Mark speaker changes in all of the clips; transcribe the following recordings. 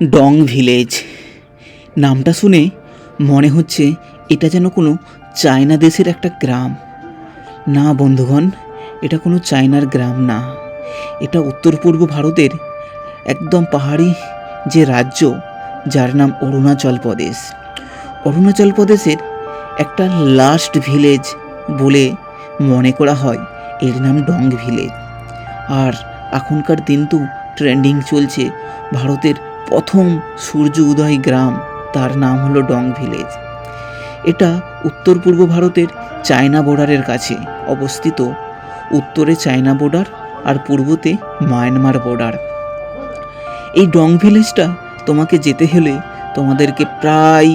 Speaker 1: Dong village নামটা শুনে মনে হচ্ছে এটা যেন কোনো চায়না দেশের একটা গ্রাম। না বন্ধুগণ, এটা কোনো চায়নার গ্রাম না, এটা উত্তর পূর্ব ভারতের একদম পাহাড়ি যে রাজ্য, যার নাম অরুণাচল প্রদেশ। অরুণাচল প্রদেশের একটা লাস্ট ভিলেজ বলে মনে করা হয় এর নাম ডং ভিলেজ। আর এখনকার দিন তো ট্রেন্ডিং চলছে ভারতের প্রথম সূর্য উদয় গ্রাম, তার নাম হলো ডং ভিলেজ। এটা উত্তর পূর্ব ভারতের চায়না বর্ডারের কাছে অবস্থিত। উত্তরে চায়না বর্ডার আর পূর্বতে মায়ানমার বর্ডার। এই ডং ভিলেজটা তোমাকে যেতে হলে তোমাদেরকে প্রায়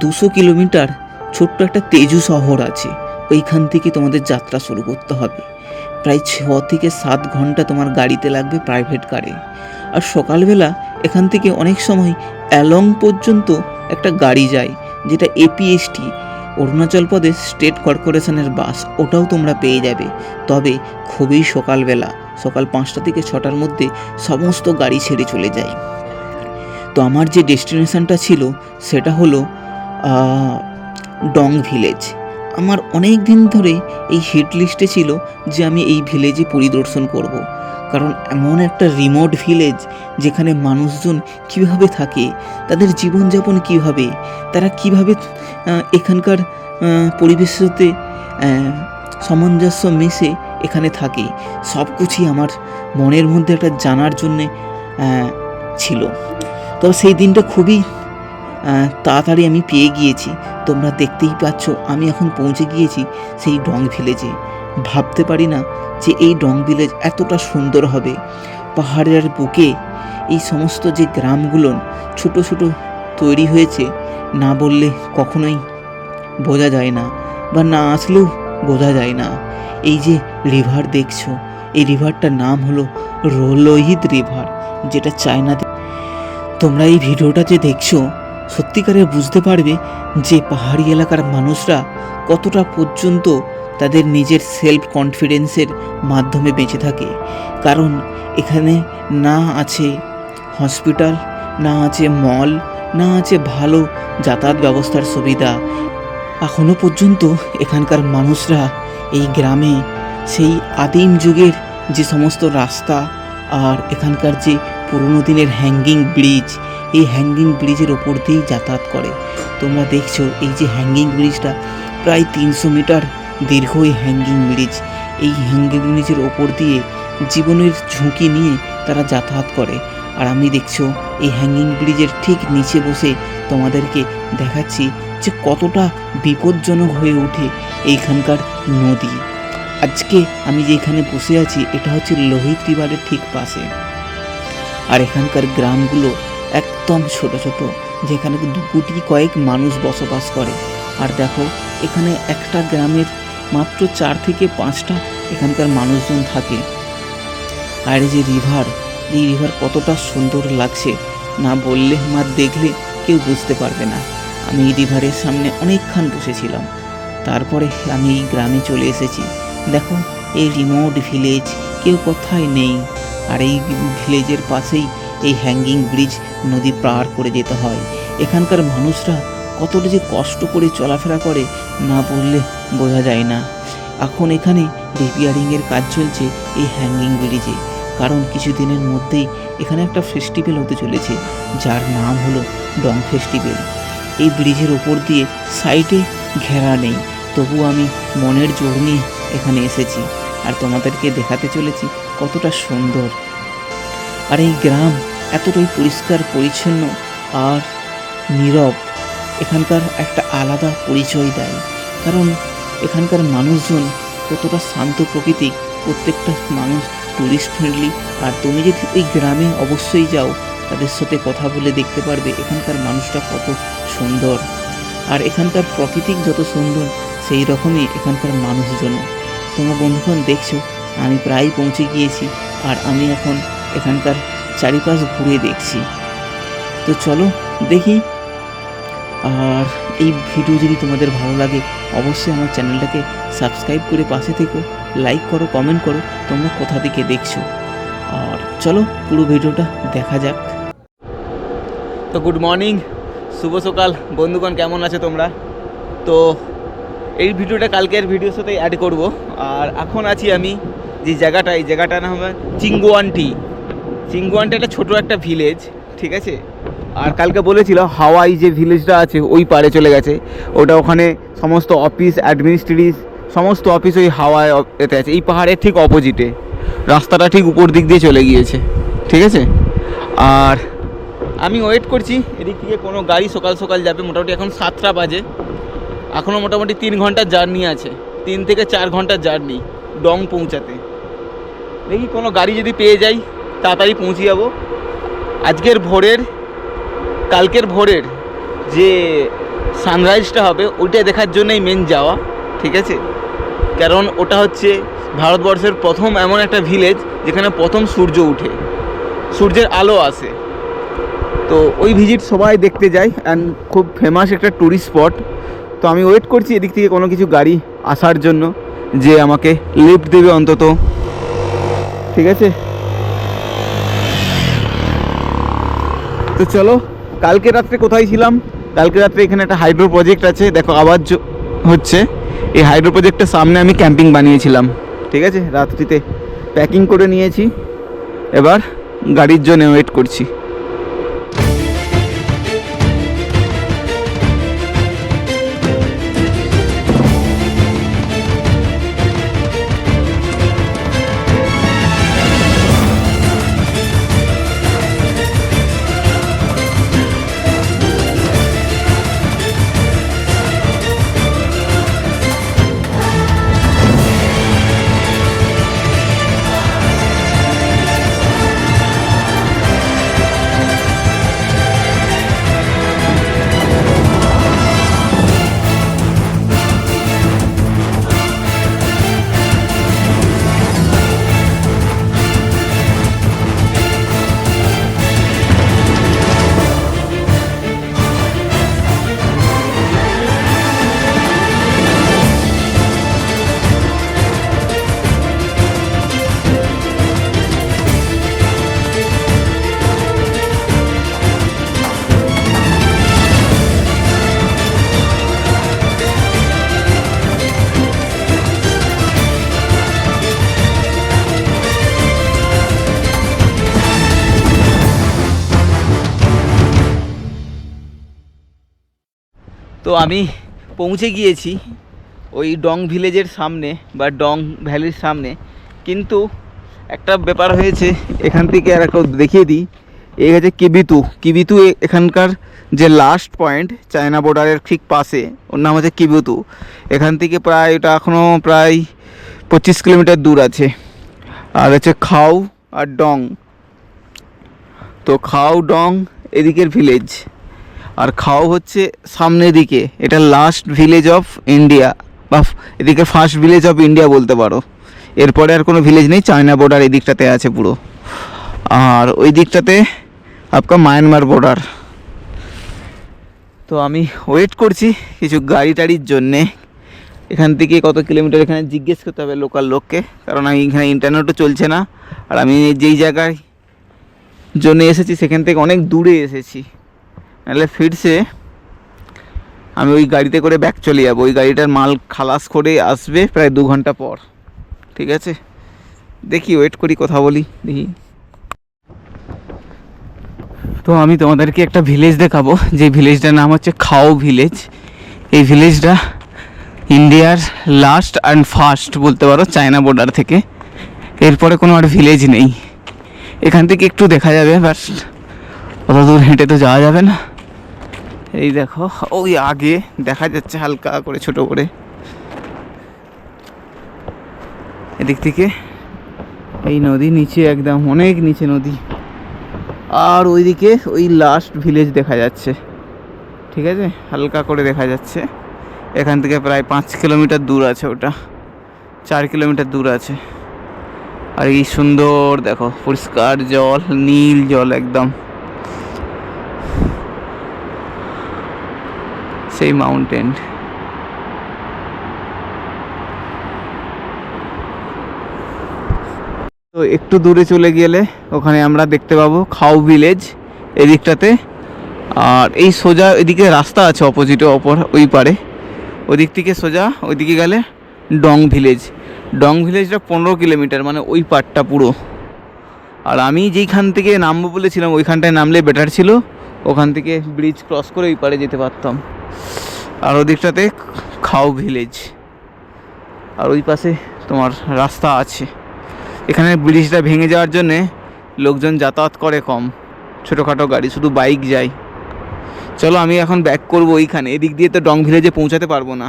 Speaker 1: 200 কিলোমিটার, ছোট্ট একটা তেজু শহর আছে, ওইখান থেকে তোমাদের যাত্রা শুরু করতে হবে। প্রায় 6 থেকে 7 ঘন্টা তোমার গাড়িতে লাগবে, প্রাইভেট কারে। আর সকালবেলা এখান থেকে অনেক সময় অ্যালং পর্যন্ত একটা গাড়ি যায়, যেটা এপিএসটি, অরুণাচল প্রদেশ স্টেট কর্পোরেশনের বাস, ওটাও তোমরা পেয়ে যাবে। তবে খুবই সকালবেলা, সকাল 5টা থেকে 6টার মধ্যে সমস্ত গাড়ি ছেড়ে চলে যায়। তো আমার যে ডেস্টিনেশনটা ছিল সেটা হলো ডং ভিলেজ। আমার অনেক দিন ধরে এই হিট লিস্টে ছিল যে আমি এই ভিলেজে পরিদর্শন করব। কারণ এমন একটা রিমোট ভিলেজ যেখানে মানুষজন কীভাবে থাকে, তাদের জীবনযাপন কীভাবে, তারা কীভাবে এখানকার পরিবেশের সাথে সামঞ্জস্য মিশে এখানে থাকে, সব কিছুই আমার মনের মধ্যে একটা জানার জন্যে ছিল। তো সেই দিনটা খুবই তাড়াতাড়ি আমি পেয়ে গিয়েছি। তোমরা দেখতেই পাচ্ছ আমি এখন পৌঁছে গিয়েছি সেই ডং ভিলেজে। ভাবতে পারি না যে এই ডং ভিলেজ এতটা সুন্দর হবে। পাহাড়ের বুকে এই সমস্ত যে গ্রামগুলো ছোট ছোট তৈরি হয়েছে, না বললে কখনোই বোঝা যায় না, বা না আসলেও বোঝা যায় না। এই যে রিভার দেখছো, এই রিভারটার নাম হলো লোহিত রিভার, যেটা চায়নাতে। তোমরা এই ভিডিওটা যে দেখছো সত্যিকারে বুঝতে পারবে যে পাহাড়ি এলাকার মানুষরা কতটা পর্যন্ত তাদের নিজের সেলফ কনফিডেন্সের মাধ্যমে বেঁচে থাকে। কারণ এখানে না আছে হসপিটাল, না আছে মল, না আছে ভালো যাতায়াত ব্যবস্থার সুবিধা। এখনও পর্যন্ত এখানকার মানুষরা এই গ্রামে সেই আদিম যুগের যে সমস্ত রাস্তা আর এখানকার যে পুরনো দিনের হ্যাঙ্গিং ব্রিজ, এই হ্যাঙ্গিং ব্রিজের ওপর দিয়েই যাতায়াত করে। তোমরা দেখছো এই যে হ্যাঙ্গিং ব্রিজটা প্রায় 300 মিটার দীর্ঘ এই হ্যাঙ্গিং ব্রিজ। এই হ্যাঙ্গিং ব্রিজের ওপর দিয়ে জীবনের ঝুঁকি নিয়ে তারা যাতায়াত করে। আর আমি দেখছো এই হ্যাঙ্গিং ব্রিজের ঠিক নিচে বসে তোমাদেরকে দেখাচ্ছি যে কতটা বিপজ্জনক হয়ে ওঠে এইখানকার নদী। আজকে আমি যেখানে বসে আছি এটা হচ্ছে লোহিত রিভারের ঠিক পাশে। আর এখানকার গ্রামগুলো একদম ছোট ছোট, যেখানে গুটি কয়েক মানুষ বসবাস করে। আর দেখো এখানে একটা গ্রামের মাত্র 4 থেকে 5টা এখানকার মানুষজন থাকে। আর এই যে রিভার, এই রিভার কতটা সুন্দর লাগছে না বললে, আমার দেখলে কেউ বুঝতে পারবে না। আমি এই রিভারের সামনে অনেকক্ষণ বসেছিলাম, তারপরে আমি এই গ্রামে চলে এসেছি। দেখো এই রিমোট ভিলেজ, কেউ কোথায় নেই। আর এই ভিলেজের পাশেই এই হ্যাঙ্গিং ব্রিজ, নদী পার করে যেতে হয়। এখানকার মানুষরা কতটা যে কষ্ট করে চলাফেরা করে না বললে বোঝা যায় না। এখন এখানে রিপেয়ারিংয়ের কাজ চলছে এই হ্যাঙ্গিং ব্রিজে, কারণ কিছুদিনের মধ্যেই এখানে একটা ফেস্টিভ্যাল হতে চলেছে যার নাম হলো ডং ফেস্টিভ্যাল। এই ব্রিজের ওপর দিয়ে সাইডে ঘেরা নেই, তবু আমি মনের জোর নিয়ে এখানে এসেছি আর তোমাদেরকে দেখাতে চলেছি কতটা সুন্দর। আর এই গ্রাম এতটাই পরিষ্কার পরিচ্ছন্ন আর নীরব, এখানকার একটা আলাদা পরিচয় দেয়। কারণ এখানকার মানুষজন কতটা শান্ত প্রকৃতিক, প্রত্যেকটা মানুষ টুরিস্ট ফ্রেন্ডলি। আর তুমি যদি ওই গ্রামে অবশ্যই যাও, তাদের সাথে কথা বলে দেখতে পারবে এখানকার মানুষটা কত সুন্দর। আর এখানকার প্রকৃতিক যত সুন্দর, সেই রকমই এখানকার মানুষজন। তোমরা বন্ধুগণ দেখছো আমি প্রায় পৌঁছে গিয়েছি, আর আমি এখন এখানকার চারিপাশ ঘুরে দেখছি। তো চলো দেখি। আর এই ভিডিও যদি তোমাদের ভালো লাগে অবশ্যই আমার চ্যানেলটাকে সাবস্ক্রাইব করে পাশে থেকো, লাইক করো, কমেন্ট করো তোমরা কোথা থেকে দেখছো। আর চলো পুরো ভিডিওটা দেখা যাক। তো গুড মর্নিং, শুভ সকাল বন্ধুগণ, কেমন আছো তোমরা? তো এই ভিডিওটা কালকের ভিডিওর সাথে অ্যাড করব। আর এখন আছি আমি যে জায়গাটা, এই জায়গাটার নাম হবে চিঙ্গুয়ান্টি। চিঙ্গুয়ান্টি একটা ছোটো একটা ভিলেজ, ঠিক আছে। আর কালকে বলেছিল হাওয়াই যে ভিলেজটা আছে ওই পারে চলে গেছে, ওটা ওখানে সমস্ত অফিস অ্যাডমিনিস্ট্রেটিভ সমস্ত অফিস ওই হাওয়াই এতে আছে। এই পাহাড়ের ঠিক অপোজিটে, রাস্তাটা ঠিক উপর দিক দিয়ে চলে গিয়েছে, ঠিক আছে। আর আমি ওয়েট করছি এদিক থেকে কোনো গাড়ি সকাল সকাল যাবে। মোটামুটি এখন 7টা বাজে, এখনও মোটামুটি 3 ঘন্টার জার্নি আছে, 3 থেকে 4 ঘন্টার জার্নি ডং পৌঁছাতে। দেখি কোনো গাড়ি যদি পেয়ে যাই তাড়াতাড়ি পৌঁছে যাবো। কালকের ভোরের যে সানরাইজটা হবে ওইটা দেখার জন্যই মেন যাওয়া, ঠিক আছে। কারণ ওটা হচ্ছে ভারতবর্ষের প্রথম এমন একটা ভিলেজ যেখানে প্রথম সূর্য উঠে, সূর্যের আলো আসে। তো ওই ভিজিট সবাই দেখতে যায় অ্যান্ড খুব ফেমাস একটা ট্যুরিস্ট স্পট। তো আমি ওয়েট করছি এদিক থেকে কোনো কিছু গাড়ি আসার জন্য, যে আমাকে লিফট দেবে অন্তত, ঠিক আছে। তো চলো, কালকে রাত্রে কোথায় ছিলাম? কালকে রাত্রে এখানে একটা হাইড্রো প্রজেক্ট আছে, দেখো আওয়াজ হচ্ছে। এই হাইড্রো প্রজেক্টের সামনে আমি ক্যাম্পিং বানিয়েছিলাম, ঠিক আছে। রাত্রিতে প্যাকিং করে নিয়েছি, এবার গাড়ির জন্য ওয়েট করছি। তো আমি পৌঁছে গিয়েছি ওই ডং ভিলেজের সামনে বা ডং ভ্যালির সামনে। কিন্তু একটা ব্যাপার হয়েছে, এখান থেকে আর একটা দেখিয়ে দিই। এই হচ্ছে কিবিতু এখানকার যে লাস্ট পয়েন্ট চায়না বর্ডারের ঠিক পাশে, ওর নাম হচ্ছে কিবিতু। এখান থেকে প্রায় ওটা এখনও প্রায় 25 কিলোমিটার দূর আছে। আর হচ্ছে খাও আর ডং। তো খাও ডং এদিকের ভিলেজ, আর খাও হচ্ছে সামনের দিকে, এটা লাস্ট ভিলেজ অফ ইন্ডিয়া বা এদিকে ফার্স্ট ভিলেজ অফ ইন্ডিয়া বলতে পারো। এরপরে আর কোনো ভিলেজ নেই, চায়না বর্ডার এই দিকটাতে আছে পুরো, আর ওই দিকটাতে আপনার মায়ানমার বর্ডার। তো আমি ওয়েট করছি কিছু গাড়ি টাড়ির জন্যে। এখান থেকে কত কিলোমিটার এখানে জিজ্ঞেস করতে হবে লোকাল লোককে, কারণ আমি এখানে ইন্টারনেটও চলছে না। আর আমি যেই জায়গায় জন্য এসেছি সেখান থেকে অনেক দূরে এসেছি, নাহলে ফিরছে আমি ওই গাড়িতে করে ব্যাক চলে যাবো। ওই গাড়িটার মাল খালাস করে আসবে প্রায় 2 ঘন্টা পর, ঠিক আছে। দেখি ওয়েট করি, কথা বলি দেখি। তো আমি তোমাদেরকে একটা ভিলেজ দেখাবো, যে ভিলেজটার নাম হচ্ছে খাও ভিলেজ। এই ভিলেজটা ইন্ডিয়ার লাস্ট অ্যান্ড ফার্স্ট বলতে পারো চায়না বর্ডার থেকে। এরপরে কোনো আর ভিলেজ নেই। এখান থেকে একটু দেখা যাবে, বাট অত দূর হেঁটে তো যাওয়া যাবে না। এই দেখো ওই আগে দেখা যাচ্ছে হালকা করে ছোট করে, এদিক থেকে এই নদী নিচে, একদম অনেক নিচে নদী। আর ওইদিকে ওই লাস্ট ভিলেজ দেখা যাচ্ছে, ঠিক আছে, হালকা করে দেখা যাচ্ছে। এখান থেকে প্রায় 5 কিলোমিটার দূর আছে, ওটা 4 কিলোমিটার দূর আছে। আর এই সুন্দর দেখো পরিষ্কার জল, নীল জল একদম, সেই মাউন্টেন। তো একটু দূরে চলে গেলে ওখানে আমরা দেখতে পাবো খাও ভিলেজ এদিকটাতে। আর এই সোজা এদিকে রাস্তা আছে অপোজিটে, ওই পারে, ওদিক থেকে সোজা ওইদিকে গেলে ডং ভিলেজ। ডং ভিলেজটা 15 কিলোমিটার, মানে ওই পারটা পুরো। আর আমি যেইখান থেকে নামবো বলেছিলাম ওইখানটায় নামলে বেটার ছিল, ওখান থেকে ব্রিজ ক্রস করে ওই পারে যেতে পারতাম। আর ওদিকটাতে খাও ভিলেজ, আর ওই পাশে তোমার রাস্তা আছে। এখানে ব্রিজটা ভেঙে যাওয়ার জন্যে লোকজন যাতায়াত করে কম, ছোটোখাটো গাড়ি, শুধু বাইক যায়। চলো আমি এখন ব্যাক করবো ওইখানে, এদিক দিয়ে তো ডং ভিলেজে পৌঁছাতে পারবো না।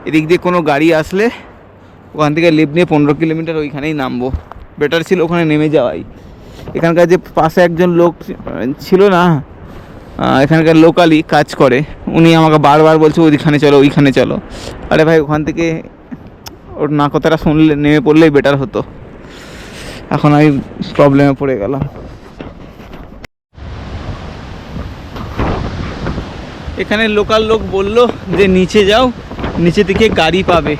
Speaker 1: এদিক দিয়ে কোনো গাড়ি আসলে ওখান থেকে লিফট নিয়ে 15 কিলোমিটার ওইখানেই নামবো, বেটার ছিল ওখানে নেমে যাওয়াই। এখানকার যে পাশে একজন লোক ছিল না, এখানকার লোকালি কাজ করে, উনি আমাকে বারবার বলছে ওইখানে চলো ওইখানে চলো। আরে ভাই ওখান থেকে ওর না কথাটা শুনলে নেমে পড়লেই বেটার হতো, এখন আমি প্রবলেমে পড়ে গেলাম। এখানে লোকাল লোক বললো যে নিচে যাও, নিচে থেকে গাড়ি পাবে,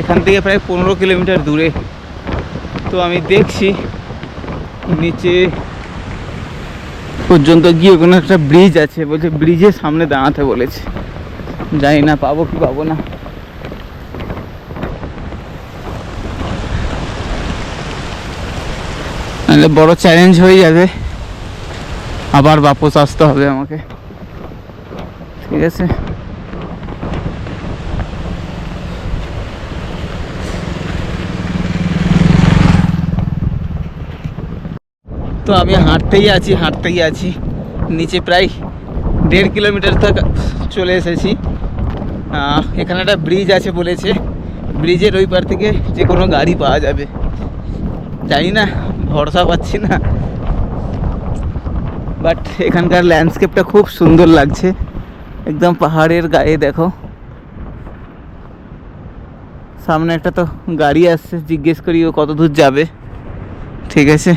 Speaker 1: এখান থেকে প্রায় 15 কিলোমিটার দূরে। তো আমি দেখছি নিচে পর্যন্ত গিয়ে কোনো একটা ব্রিজ আছে, বলছে ব্রিজের সামনে দাঁড়াতে বলেছে, জানি না পাবো কি পাবো না। নাহলে বড় চ্যালেঞ্জ হয়ে যাবে, আবার বাপস আসতে হবে আমাকে। ঠিক আছে, তো আমি হাঁটতেই আছি, নিচে প্রায় 1.5 কিলোমিটার তক চলে এসেছি। এখানে একটা ব্রিজ আছে বলেছে, ব্রিজের ওই পার থেকে যে কোনো গাড়ি পাওয়া যাবে, জানি না, ভরসা পাচ্ছি না। বাট এখানকার ল্যান্ডস্কেপটা খুব সুন্দর লাগছে, একদম পাহাড়ের গায়ে। দেখো সামনে একটা তো গাড়ি আসছে, জিজ্ঞেস করি ও কত দূর যাবে। ঠিক আছে,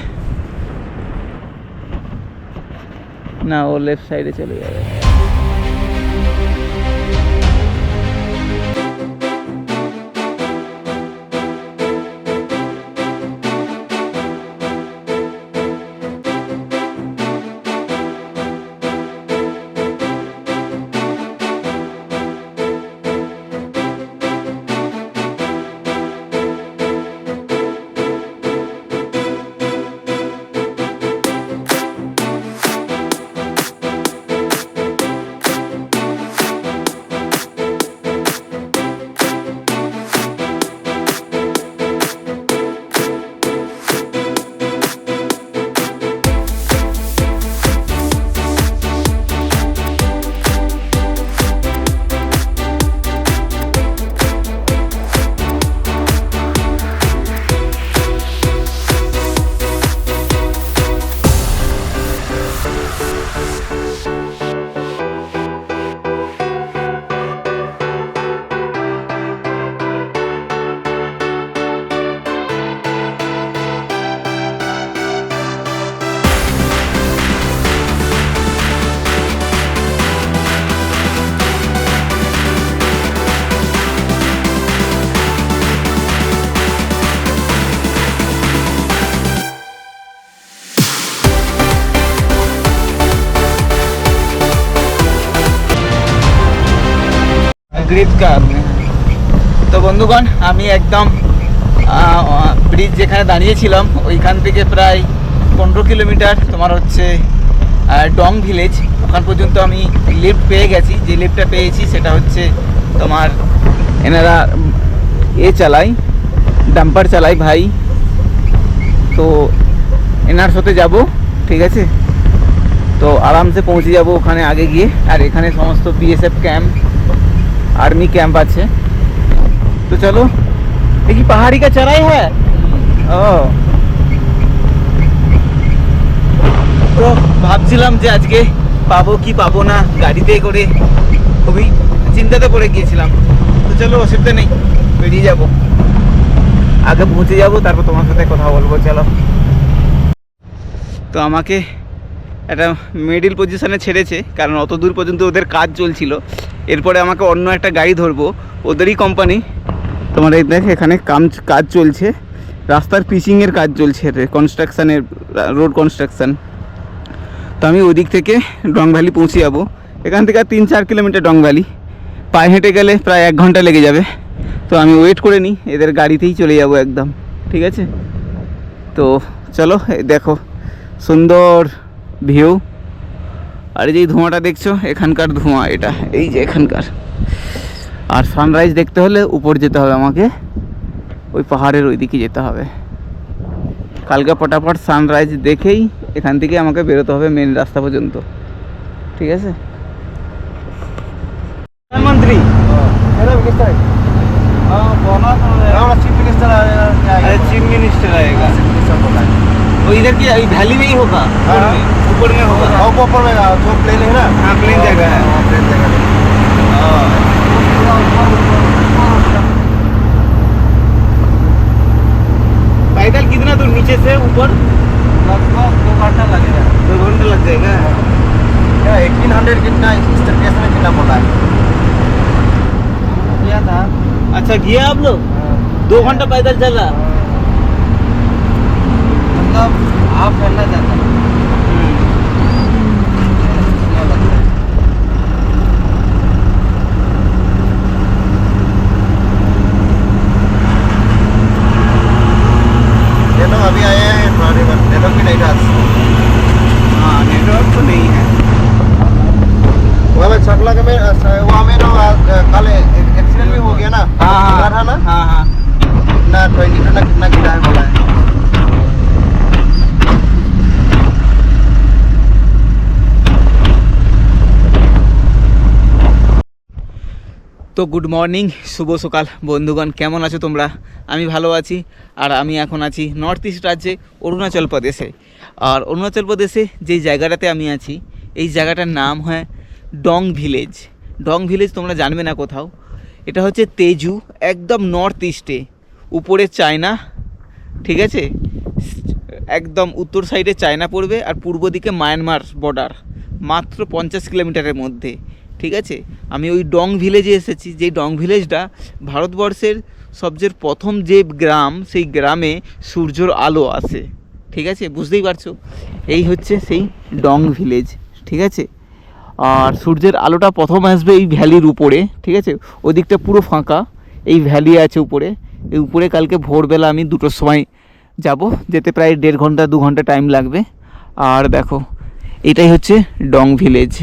Speaker 1: না ও লেফট সাইডে চলে যাবে। তো বন্ধুগণ, আমি একদম ব্রিজ যেখানে দাঁড়িয়েছিলাম ওইখান থেকে প্রায় 15 কিলোমিটার তোমার হচ্ছে ডং ভিলেজ, ওখান পর্যন্ত আমি লিফট পেয়ে গেছি। যে লিফটটা পেয়েছি সেটা হচ্ছে তোমার এনারা চালায়, ডাম্পার চালায় ভাই, তো এনার সাথে যাব। ঠিক আছে, তো আরামসে পৌঁছে যাব ওখানে আগে গিয়ে। আর এখানে সমস্ত বিএসএফ ক্যাম্প, आर्मी कैंप আছে। तो चलो, ये की पहाड़ी का चढ़ाई है। তো ভাবছিলাম যে আজকে পাবো কি পাবো না, গাড়িতে করে খুবই চিন্তাতে পড়ে গিয়েছিলাম। তো চলো, অসুবিধা নেই, বেরিয়ে যাব, আগে পৌঁছে যাব, তারপর তোমার সাথে কথা বলবো। চলো। তো আমাকে একটা মিডিল পজিশনে ছেড়েছে, কারণ অত দূর পর্যন্ত ওদের কাজ চলছিল। এরপরে আমাকে অন্য একটা গাড়ি ধরবো, ওদেরই কোম্পানি। তোমার এই দেখ, এখানে কাজ চলছে, রাস্তার পিচিংয়ের কাজ চলছে, কনস্ট্রাকশানের, রোড কনস্ট্রাকশান।
Speaker 2: তো আমি ওই দিক থেকে ডং ভ্যালি পৌঁছে যাবো। এখান থেকে 3-4 কিলোমিটার ডং ভ্যালি, পায়ে হেঁটে গেলে প্রায় 1 ঘন্টা লেগে যাবে। তো আমি ওয়েট করে নিই, এদের গাড়িতেই চলে যাব একদম, ঠিক আছে? তো চলো, দেখো সুন্দর ভিউ। আর এই যে ধোঁয়াটা দেখছো, এখানকার ধোঁয়া, এটা এই যে এখানকার। আর সানরাইজ দেখতে হলে উপর যেতে হবে আমাকে, ওই পাহাড়ের ওই দিকে যেতে হবে। কালকে ফটাফট সানরাইজ দেখেই এখান থেকে আমাকে বেরোতে হবে মেন রাস্তা পর্যন্ত, ঠিক আছে? প্রধানমন্ত্রী चीफ मिनिस्टर आएगा, वो इधर की वैली में ही होगा, ऊपर में होगा, ऊपर में जो प्लेन है ना, हाँ प्लेन जगह है, प्लेन जगह है। पैदल कितना दूर नीचे से ऊपर? लगभग 2 घंटा लगेगा। 2 घंटा लग जाएगा। 1800 कितना स्टेशन में कितना पड़ा है? गया था। अच्छा गया आप लोग? 2 घंटा पैदल चला, मतलब आप करना चाहता हूँ। ये लोग अभी आए हैं, नेटवर्क भी नहीं था। हाँ नेटवर्क तो नहीं है वहाँ में। सकला के में वहाँ में कल एक्सीडेंट भी हो गया ना। हाँ था ना। हाँ हाँ कितना 22 ना कितना गिरा है बोला है। তো গুড মর্নিং, শুভ সকাল বন্ধুগণ, কেমন আছো তোমরা? আমি ভালো আছি। আর আমি এখন আছি নর্থ ইস্ট রাজ্যে অরুণাচল প্রদেশে। আর অরুণাচল প্রদেশে যেই জায়গাটাতে আমি আছি, এই জায়গাটার নাম হয় ডং ভিলেজ। ডং ভিলেজ তোমরা জানবে না কোথাও, এটা হচ্ছে তেজু, একদম নর্থ ইস্টে, উপরে চায়না, ঠিক আছে? একদম উত্তর সাইডে চায়না পড়বে, আর পূর্ব দিকে মায়ানমার বর্ডার, মাত্র 50 কিলোমিটারের মধ্যে, ঠিক আছে? আমি ওই ডং ভিলেজে এসেছি, যেই ডং ভিলেজটা ভারতবর্ষের সবচেয়ে প্রথম যে গ্রাম, সেই গ্রামে সূর্যের আলো আসে, ঠিক আছে? বুঝতেই পারছো, এই হচ্ছে সেই ডং ভিলেজ, ঠিক আছে? আর সূর্যের আলোটা প্রথম আসবে এই ভ্যালির উপরে, ঠিক আছে? ওদিকটা পুরো ফাঁকা, এই ভ্যালি আছে উপরে। এই উপরে কালকে ভোরবেলা আমি 2টোর সময় যাব, যেতে প্রায় 1.5 ঘন্টা 2 ঘন্টা টাইম লাগবে। আর দেখো, এটাই হচ্ছে ডং ভিলেজ।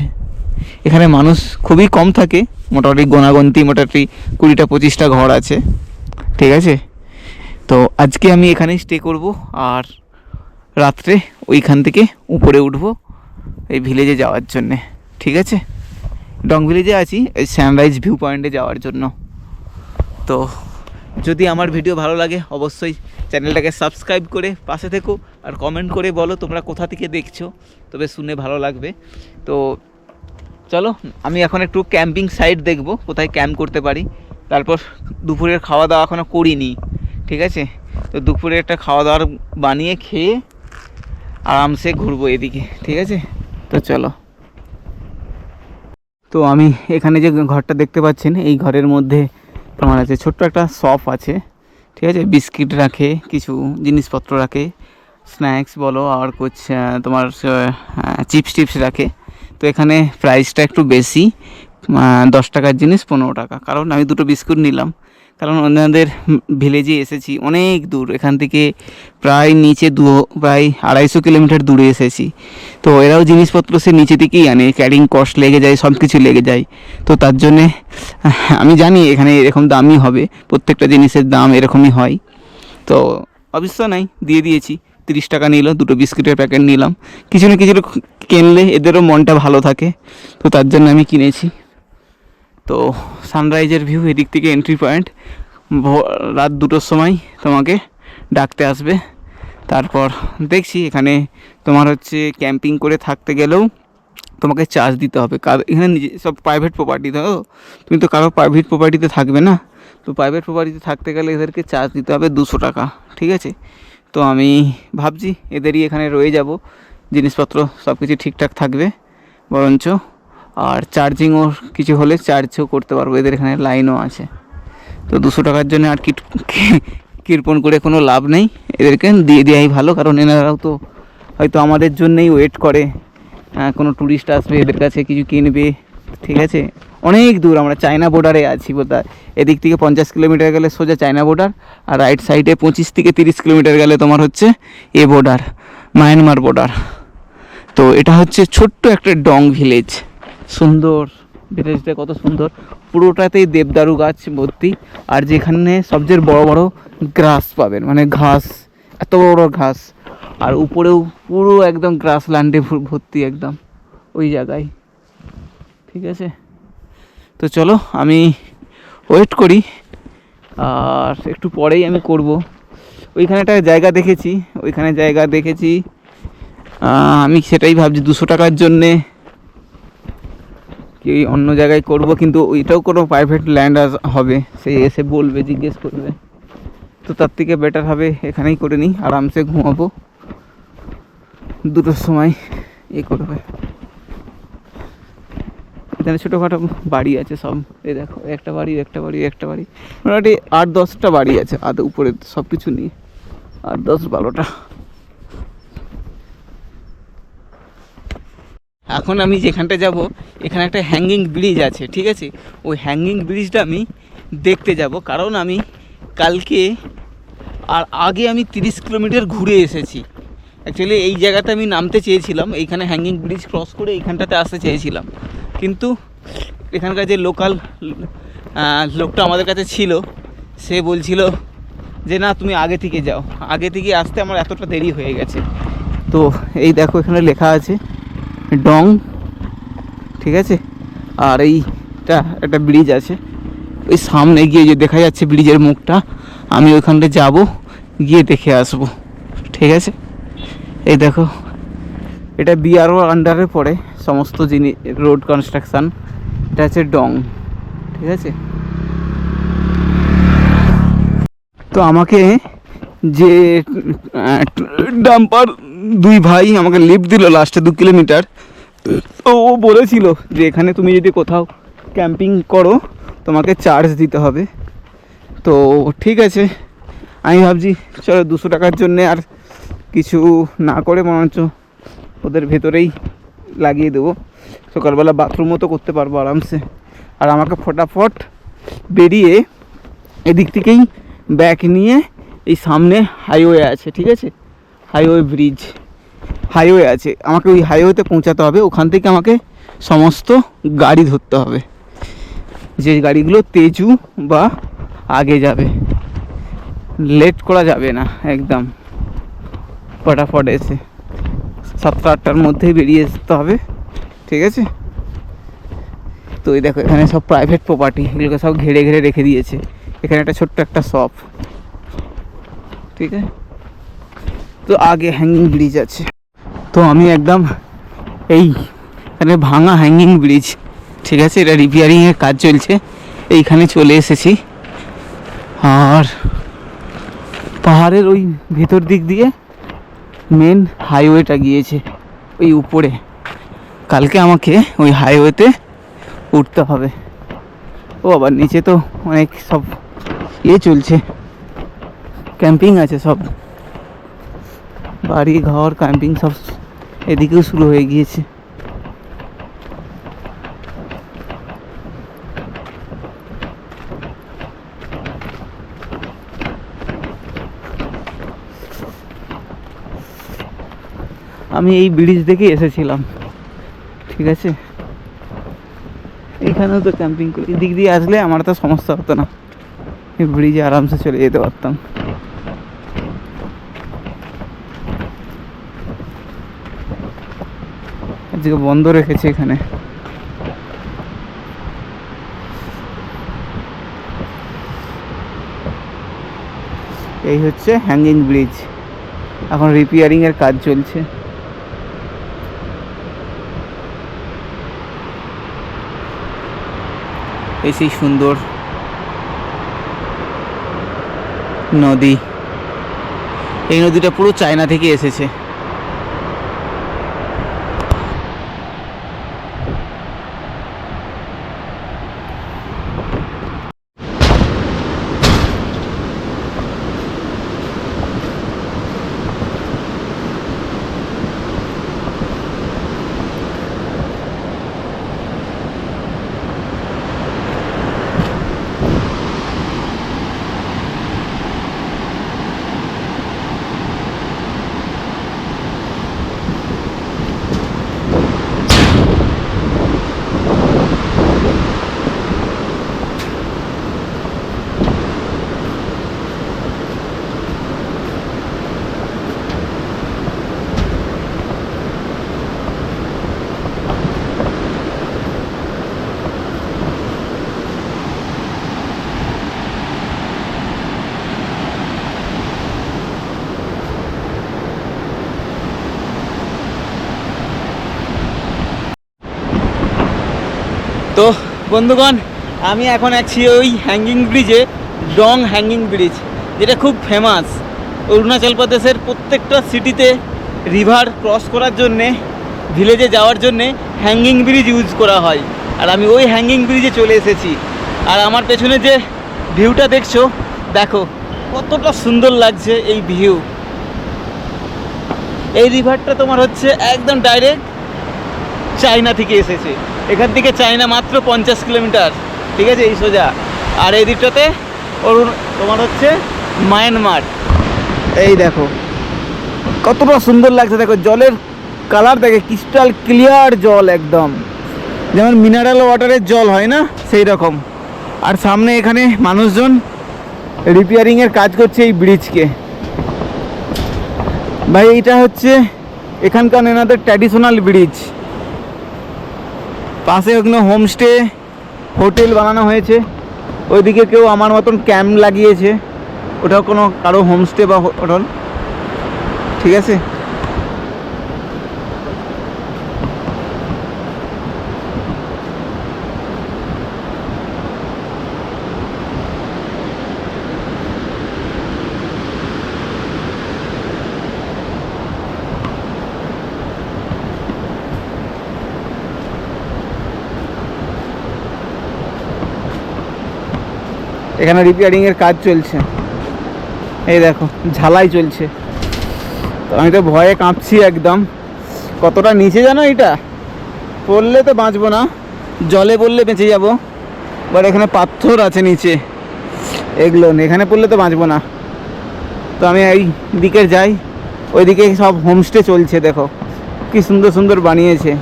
Speaker 2: এখানে মানুষ খুবই কম থাকে, মোটামুটি গোনাগন্তি মোটামুটি 20-25টা ঘর আছে, ঠিক আছে? তো আজকে আমি এখানেই স্টে করব, আর রাত্রে ওইখান থেকে উপরে উঠবো এই ভিলেজে যাওয়ার জন্যে, ঠিক আছে? ডং ভিলেজে আছি এই সানরাইজ ভিউ পয়েন্টে যাওয়ার জন্য। তো যদি আমার ভিডিও ভালো লাগে অবশ্যই চ্যানেলটাকে সাবস্ক্রাইব করে পাশে থেকো, আর কমেন্ট করে বলো তোমরা কোথা থেকে দেখছো, তবে শুনে ভালো লাগবে। তো চলো, আমি এখন একটু ক্যাম্পিং সাইট দেখব, কোথায় ক্যাম্প করতে পারি। তারপর দুপুরের খাওয়া দাওয়া এখনও করিনি, ঠিক আছে? তো দুপুরে একটা খাওয়া দাওয়ার বানিয়ে খেয়ে আরামসে ঘুরবো এদিকে, ঠিক আছে? তো চলো। তো আমি এখানে যে ঘরটা দেখতে পাচ্ছেন, এই ঘরের মধ্যে তোমার আছে ছোট্ট একটা শপ আছে, ঠিক আছে? বিস্কিট রাখে, কিছু জিনিসপত্র রাখে, স্ন্যাক্স বলো, আর কুছ তোমার চিপস টিপস রাখে। তো এখানে প্রাইসটা একটু বেশি, 10 টাকার জিনিস 15 টাকা। কারণ আমি 2টো বিস্কুট নিলাম, কারণ ওনাদের ভিলেজে এসেছি অনেক দূর, এখান থেকে প্রায় নিচে প্রায় 250 কিলোমিটার দূরে এসেছি। তো এরাও জিনিসপত্র সে নিচে থেকেই আনে, ক্যারিং কস্ট লেগে যায়, সব কিছু লেগে যায়। তো তার জন্যে আমি জানি এখানে এরকম দামই হবে, প্রত্যেকটা জিনিসের দাম এরকমই হয়। তো অবশ্য নাই, দিয়ে দিয়েছি। 30 টাকা নিল, 2টো বিস্কুটের প্যাকেট নিলাম। কিছু না কিছু কিনলে এদেরও মনটা ভালো থাকে, তো তার জন্য আমি কিনেছি। তো সানরাইজের ভিউ, এদিক থেকে এন্ট্রি পয়েন্ট। রাত 2টোর সময় তোমাকে ডাকতে আসবে। তারপর দেখছি এখানে তোমার হচ্ছে ক্যাম্পিং করে থাকতে গেলেও তোমাকে চার্জ দিতে হবে। এখানে নিজে সব প্রাইভেট প্রপার্টি, তো তুমি তো কারো প্রাইভেট প্রপার্টিতে থাকবে না, তো প্রাইভেট প্রপার্টিতে থাকতে গেলে এদেরকে চার্জ দিতে হবে 200 টাকা, ঠিক আছে? তো আমি ভাবছি এদেরই এখানে রয়ে যাব, জিনিসপত্র সব কিছু ঠিকঠাক থাকবে বরঞ্চ। আর চার্জিংও কিছু হলে চার্জও করতে পারবো, এদের এখানে লাইনও আছে। তো 200 টাকার জন্য আর কৃপণ করে কোনো লাভ নেই, এদেরকে দিয়ে দেওয়াই ভালো। কারণ এনারাও তো হয়তো আমাদের জন্যই ওয়েট করে, কোনো ট্যুরিস্ট আসবে, এদের কাছে কিছু কিনবে, ঠিক আছে। অনেক দূর, আমরা চায়না বর্ডারে আছি বোধহয়। এদিক থেকে 50 কিলোমিটার গেলে সোজা চায়না বর্ডার, আর রাইট সাইডে 25 থেকে 30 কিলোমিটার গেলে তোমার হচ্ছে এ বর্ডার, মায়ানমার বর্ডার। তো এটা হচ্ছে ছোট্ট একটা ডং ভিলেজ। সুন্দর ভিলেজটা, কত সুন্দর, পুরোটাতেই দেবদারু গাছ ভর্তি। আর যেখানে সবচেয়ে বড় বড় গ্রাস পাবেন, মানে ঘাস, এত বড় বড় ঘাস। আর উপরেও পুরো একদম গ্রাস ল্যান্ডে ভর্তি একদম ওই জায়গায়, ঠিক আছে। তো চলো আমি ওয়েট করি, আর একটু পরেই আমি করব। ওইখানে একটা জায়গা দেখেছি, আমি সেটাই ভাবছি 200 টাকার জন্যে কি অন্য জায়গায় করব, কিন্তু ওইটাও কোনো প্রাইভেট ল্যান্ড হবে, সে এসে বলবে, জিজ্ঞেস করবে। তো তার থেকে বেটার হবে এখানেই করে নিই, আরামসে ঘুমাবো, 2টোর সময় করবে। এখানে ছোটোখাটো বাড়ি আছে সব, এই দেখো একটা বাড়ি মোটামুটি 8-10টা বাড়ি আছে, উপরে সব কিছু নিয়ে 8-10-12টা। এখন আমি যেখানটা যাব, এখানে একটা হ্যাঙ্গিং ব্রিজ আছে, ঠিক আছে। ওই হ্যাঙ্গিং ব্রিজটা আমি দেখতে যাব, কারণ আমি কালকে আর আগে আমি 30 কিলোমিটার ঘুরে এসেছি। অ্যাকচুয়ালি এই জায়গাতে আমি নামতে চেয়েছিলাম, এইখানে হ্যাঙ্গিং ব্রিজ ক্রস করে এইখানটাতে আসতে চেয়েছিলাম, কিন্তু এখানকার যে লোকাল লোকটা আমাদের কাছে ছিল, সে বলছিল যে না তুমি আগে থেকে যাও, আগে থেকে আসতে আমার এতটা দেরি হয়ে গেছে। তো এই দেখো এখানে লেখা আছে ডং, ঠিক আছে। আর এইটা একটা ব্রিজ আছে, ওই সামনে গিয়ে যে দেখা যাচ্ছে ব্রিজের মুখটা, আমি ওইখানটা যাব, গিয়ে দেখে আসবো, ঠিক আছে। এই দেখো এটা বিআরও আন্ডারে পড়ে সমস্ত জিনিস, রোড কনস্ট্রাকশান। এটা হচ্ছে ডং, ঠিক আছে। তো আমাকে যে ডাম্পার 2 ভাই আমাকে লিফট দিল লাস্টে 2 কিলোমিটার। তো ও বলেছিল যে এখানে তুমি যদি কোথাও ক্যাম্পিং করো তোমাকে চার্জ দিতে হবে। তো ঠিক আছে, আমি ভাবছি চলো 200 টাকার জন্যে আর কিছু না করে মনে ওদের ভেতরেই লাগিয়ে দেবো, সকালবেলা বাথরুমও তো করতে পারবো আরামসে। আর আমাকে ফটাফট বেরিয়ে এদিক থেকেই ব্যাক নিয়ে, এই সামনে হাইওয়ে আছে, ঠিক আছে, হাইওয়ে ব্রিজ, হাইওয়ে আছে, আমাকে ওই হাইওয়েতে পৌঁছাতে হবে। ওখান থেকে আমাকে সমস্ত গাড়ি ধরতে হবে, যে গাড়িগুলো তেজু বা আগে যাবে, লেট করা যাবে না, একদম ফটাফট এসে 7টা-8টার মধ্যেই বেরিয়ে আসতে হবে, ঠিক আছে। তো এই দেখো এখানে সব প্রাইভেট প্রপার্টি, এগুলোকে সব ঘেরে ঘেরে রেখে দিয়েছে। এখানে একটা ছোট্ট একটা শপ, ঠিক আছে। তো আগে হ্যাঙ্গিং ব্রিজ আছে, তো আমি একদম এইখানে ভাঙা হ্যাঙ্গিং ব্রিজ, ঠিক আছে, এটা রিপেয়ারিংয়ের কাজ চলছে, এইখানে চলে এসেছি। আর পাহাড়ের ওই ভেতর দিক দিয়ে মেন হাইওয়েটা গিয়েছে ওই উপরে, কালকে আমাকে ওই হাইওয়েতে উঠতে হবে। ও আবার নিচে তো অনেক সব চলছে, ক্যাম্পিং আছে, সব বাড়ি ঘর ক্যাম্পিং সব এদিকেও শুরু হয়ে গিয়েছে। আমি এই ব্রিজ দেখেই এসেছিলাম, ঠিক আছে। এখানেও তো ক্যাম্পিং করি, এদিক দিয়ে আসলে আমার তো সমস্যা হতো না, এই ব্রিজে আরামসে চলে যেতে পারতাম। আজকে বন্ধ রেখেছে এখানে। এই হচ্ছে হ্যাঙ্গিং ব্রিজ, এখন রিপেয়ারিংয়ের কাজ চলছে। এই সেই সুন্দর নদী, এই নদীটা পুরো চায়না থেকে এসেছে। তো বন্ধুগণ, আমি এখন আছি ওই হ্যাঙ্গিং ব্রিজে, ডং হ্যাঙ্গিং ব্রিজ, যেটা খুব ফেমাস। অরুণাচল প্রদেশের প্রত্যেকটা সিটিতে রিভার ক্রস করার জন্যে, ভিলেজে যাওয়ার জন্যে হ্যাঙ্গিং ব্রিজ ইউজ করা হয়। আর আমি ওই হ্যাঙ্গিং ব্রিজে চলে এসেছি। আর আমার পেছনে যে ভিউটা দেখছো, দেখো কতটা সুন্দর লাগছে এই ভিউ। এই রিভারটা তোমার হচ্ছে একদম ডাইরেক্ট চায়না থেকে এসেছে। এখান থেকে চায়না মাত্র 50 কিলোমিটার, ঠিক আছে, এই সোজা। আর এই দিকটাতে তোমার হচ্ছে মায়ানমার। এই দেখো কতটা সুন্দর লাগছে, দেখো জলের কালার দেখে, ক্রিস্টাল ক্লিয়ার জল একদম, যেমন মিনারেল ওয়াটারের জল হয় না, সেই রকম। আর সামনে এখানে মানুষজন রিপেয়ারিংয়ের কাজ করছে এই ব্রিজকে। ভাই এইটা হচ্ছে এখানকার এনাদের ট্র্যাডিশনাল ব্রিজ। পাশে ওখানে হোমস্টে, হোটেল বানানো হয়েছে। ওইদিকে কেউ আমার মতন ক্যাম্প লাগিয়েছে, ওটাও কোনো কারো হোমস্টে বা হোটেল, ঠিক আছে। এখানে রিপেয়ারিংয়ের কাজ চলছে, এই দেখো ঝালাই চলছে। তো আমি তো ভয়ে কাঁপছি একদম। কতটা নিচে জানো, এটা পড়লে তো বাঁচবো না, জলে পড়লে বেঁচে যাব, বাট এখানে পাথর আছে নিচে, এগুলো এখানে পড়লে তো বাঁচবো না। তো আমি এই দিকে যাই, ওইদিকে সব হোমস্টে চলছে, দেখো কি সুন্দর সুন্দর বানিয়েছে।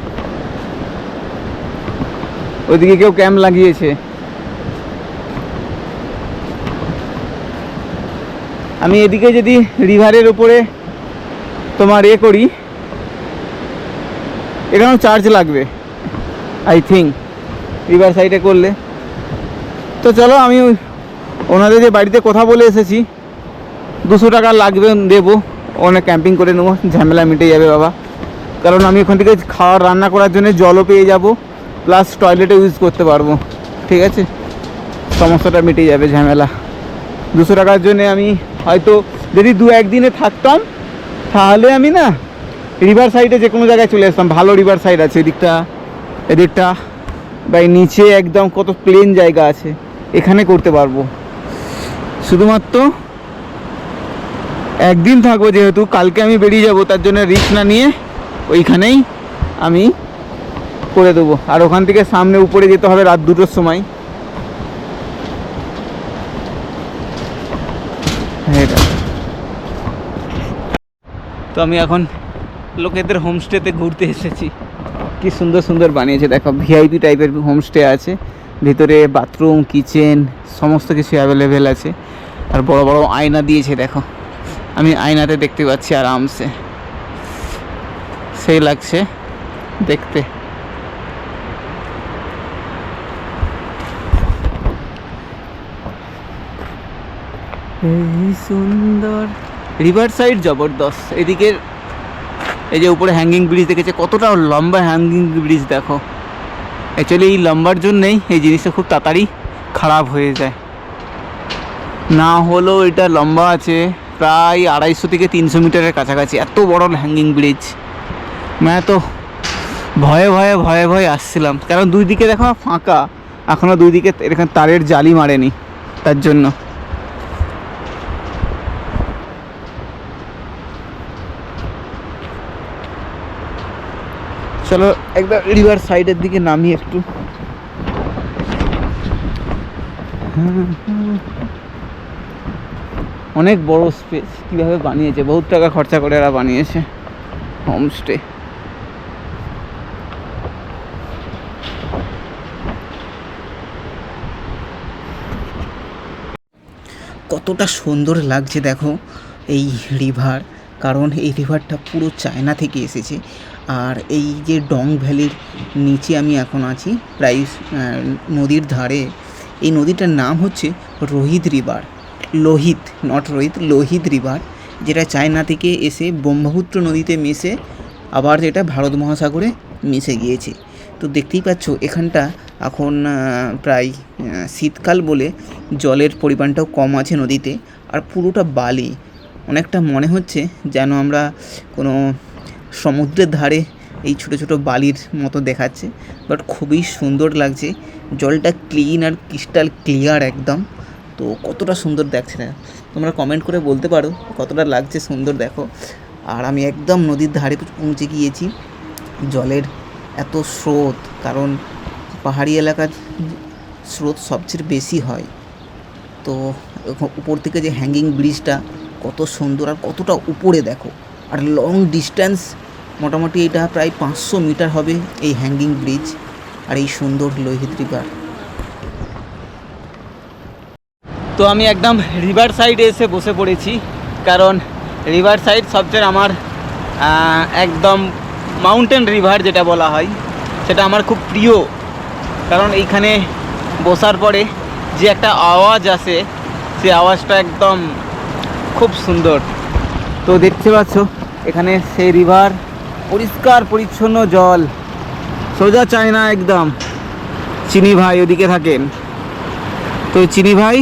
Speaker 2: ওইদিকে কেউ ক্যাম্প লাগিয়েছে। আমি এদিকে যদি রিভারের উপরে তোমার করি, এখানেও চার্জ লাগবে আই থিঙ্ক, রিভার সাইডে করলে। তো চলো, আমি ওনাদের যে বাড়িতে কথা বলে এসেছি, 200 টাকা লাগবে, দেবো, ওখানে ক্যাম্পিং করে নেবো, ঝামেলা মিটে যাবে বাবা। কারণ আমি ওখান থেকে খাওয়ার রান্না করার জন্য জলও পেয়ে যাব, প্লাস টয়লেটে ইউজ করতে পারবো, ঠিক আছে, সমস্যাটা মিটে যাবে, ঝামেলা। 200 টাকার জন্যে আমি হয়তো যদি 2-1 দিনে থাকতাম, তাহলে আমি না রিভার সাইডে যে কোনো জায়গায় চলে আসতাম। ভালো রিভার সাইড আছে এদিকটা, এদিকটা, বা নিচে একদম কত প্লেন জায়গা আছে, এখানে করতে পারবো। শুধুমাত্র একদিন থাকবো, যেহেতু কালকে আমি বেরিয়ে যাব, তার জন্য রিস্ক না নিয়ে ওইখানেই আমি করে দেবো। আর ওখান থেকে সামনে উপরে যেতে হবে রাত 2টোর সময়। তো আমি এখন লোকেদের হোমস্টেতে ঘুরতে এসেছি। কি সুন্দর সুন্দর বানিয়েছে দেখো, ভিআইপি টাইপের হোমস্টে আছে, ভিতরে বাথরুম, কিচেন, সমস্ত কিছু অ্যাভেলেবেল আছে। আর বড় বড় আয়না দিয়েছে, দেখো আমি আয়নাতে দেখতে পাচ্ছি আরামসে, সেই লাগছে দেখতে। এই সুন্দর রিভার সাইড জবরদস্ত। এদিকের এই যে উপরে হ্যাঙ্গিং ব্রিজ দেখেছে, কতটা লম্বা হ্যাঙ্গিং ব্রিজ দেখো। অ্যাকচুয়ালি এই লম্বার জন্যেই এই জিনিসটা খুব তাড়াতাড়ি খারাপ হয়ে যায়। না হলেও এটা লম্বা আছে প্রায় 250 থেকে 300 মিটারের কাছাকাছি, এত বড় হ্যাঙ্গিং ব্রিজ। মানে তো ভয়ে ভয়ে ভয়ে ভয়ে আসছিলাম, কারণ দুই দিকে দেখো ফাঁকা, এখনও দুই দিকে এখানে তারের জালি মারেনি, তার জন্য। চলো একবার রিভার সাইডের দিকে নামি একটু। অনেক বড় স্পেস, কীভাবে বানিয়েছে, বহুত টাকা খরচা করে এরা বানিয়েছে হোমস্টে। কতটা সুন্দর লাগছে দেখো এই রিভার, কারণ এই রিভারটা পুরো চায়না থেকে এসেছে। আর এই যে ডং ভ্যালির নিচে আমি এখন আছি, প্রায় নদীর ধারে। এই নদীটার নাম হচ্ছে Rohit river, Lohit, not Rohit, Lohit river, যেটা চায়না থেকে এসে ব্রহ্মপুত্র নদীতে মিশে আবার যেটা ভারত মহাসাগরে
Speaker 1: মিশে গিয়েছে। তো দেখতেই পাচ্ছ এখানটা এখন প্রায় শীতকাল বলে জলের পরিমাণটাও কম আছে নদীতে, আর পুরোটা বালি। অনেকটা মনে হচ্ছে যেন আমরা কোনো সমুদ্রের ধারে এই ছোটো ছোটো বালির মতো দেখাচ্ছে, বাট খুবই সুন্দর লাগছে। জলটা ক্লিন আর ক্রিস্টাল ক্লিয়ার একদম। তো কতটা সুন্দর দেখছে না তোমরা কমেন্ট করে বলতে পারো কতটা লাগছে সুন্দর দেখো। আর আমি একদম নদীর ধারে পৌঁছে গিয়েছি। জলের এত স্রোত, কারণ পাহাড়ি এলাকার স্রোত সবচেয়ে বেশি হয়। তো উপর থেকে যে হ্যাঙ্গিং ব্রিজটা কত সুন্দর আর কতটা উপরে দেখো, আর লং ডিস্ট্যান্স, মোটামুটি এটা প্রায় 500 মিটার হবে এই হ্যাঙ্গিং ব্রিজ আর এই সুন্দর লোহিত রিভার।
Speaker 2: তো আমি একদম রিভার সাইডে এসে বসে পড়েছি, কারণ রিভার সাইড সবচেয়ে আমার একদম মাউন্টেন রিভার যেটা বলা হয় সেটা আমার খুব প্রিয়। কারণ এইখানে বসার পরে যে একটা আওয়াজ আসে, সেই আওয়াজটা একদম খুব সুন্দর। তো দেখতে পাচ্ছ এখানে সেই রিভার, পরিষ্কার পরিচ্ছন্ন জল, সোজা চায়না একদম। চিনি ভাই ওদিকে থাকেন, তো চিনি ভাই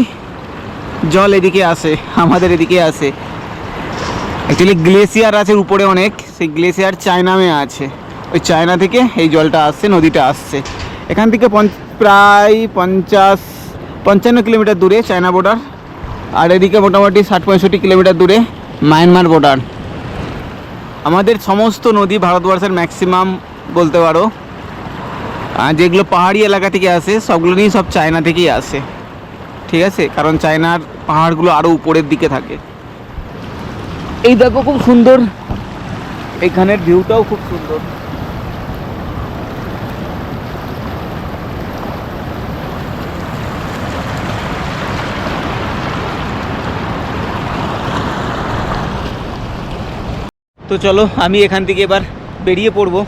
Speaker 2: জল এদিকে আসে, আমাদের এদিকে আসে। অ্যাকচুয়ালি গ্লেসিয়ার আছে উপরে অনেক, সেই গ্লেসিয়ার চায়নামে আছে, ওই চায়না থেকে এই জলটা আসছে, নদীটা আসছে। এখান থেকে প্রায় 55 কিলোমিটার দূরে চায়না বর্ডার, আর এদিকে মোটামুটি 60-65 কিলোমিটার দূরে মায়ানমার বর্ডার। আমাদের সমস্ত নদী, ভারতবর্ষের ম্যাক্সিমাম বলতে পারো যেগুলো পাহাড়ি এলাকা থেকে আসে সবগুলো নিয়েই সব চায়না থেকেই আসে, ঠিক আছে? কারণ চায়নার পাহাড়গুলো আরও উপরের দিকে থাকে। এই দেখো খুব সুন্দর, এখানের ভিউটাও খুব সুন্দর। তো চলো আমি এখান থেকে এবার বেরিয়ে পড়বো,